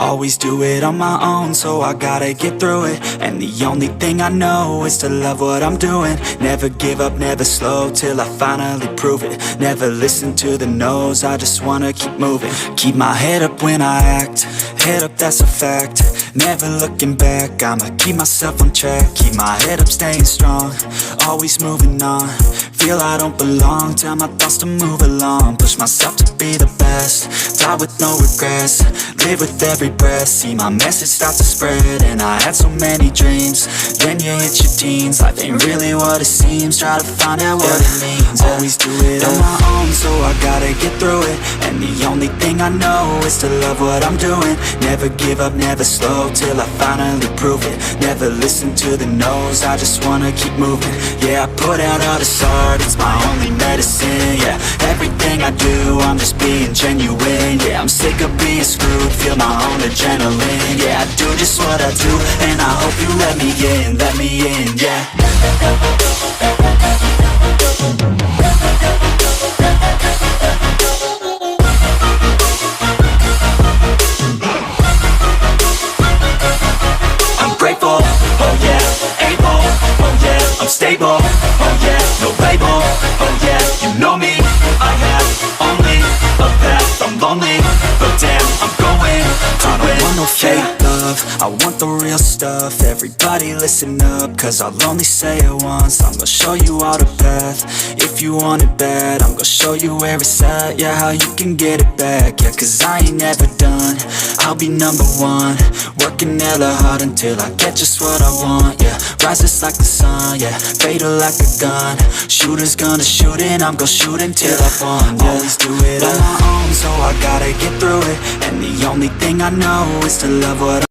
Always do it on my own, so I gotta get through it. And the only thing I know is to love what I'm doing. Never give up, never slow, till I finally prove it. Never listen to the no's, I just wanna keep moving. Keep my head up when I act, head up, that's a fact. Never looking back, I'ma keep myself on track. Keep my head up, staying strong, always moving on. Feel I don't belong, tell my thoughts to move along. Push myself to be the best, die with no regrets. Live with every breath, see my message start to spread. And I had so many dreams, then you hit your teens. Life ain't really what it seems, try to find out what it means. Always do it on my own, so I gotta get through it. And the only thing I know is to love what I'm doing. Never give up, never slow, till I finally prove it. Never listen to the no's, I just wanna keep moving. Yeah, I put out all this art, it's my only medicine. Yeah, everything I do, I'm just being genuine. Yeah, I'm sick of being screwed, feel my own adrenaline. Yeah, I do just what I do, and I hope you let me in, yeah. I'm grateful, oh yeah, able, oh yeah, I'm stable, oh yeah, no label, oh yeah, you know me, I have only a path, I'm lonely, but damn, I'm going to win. I don't want no fake love, I want the real stuff. Everybody listen up, cause I'll only say it once. I'm gonna show you all the path, if you want it bad. I'm gonna show you where it's at, yeah, how you can get it back. Yeah, cause I ain't never done, I'll be number one. Working hella hard until I get just what I want, yeah. Rises like the sun, yeah, fatal like a gun. Shooter's gonna shoot and I'm gonna shoot until I won, yeah. Always do it on my own, so I gotta get through it. And the only thing I know is to love what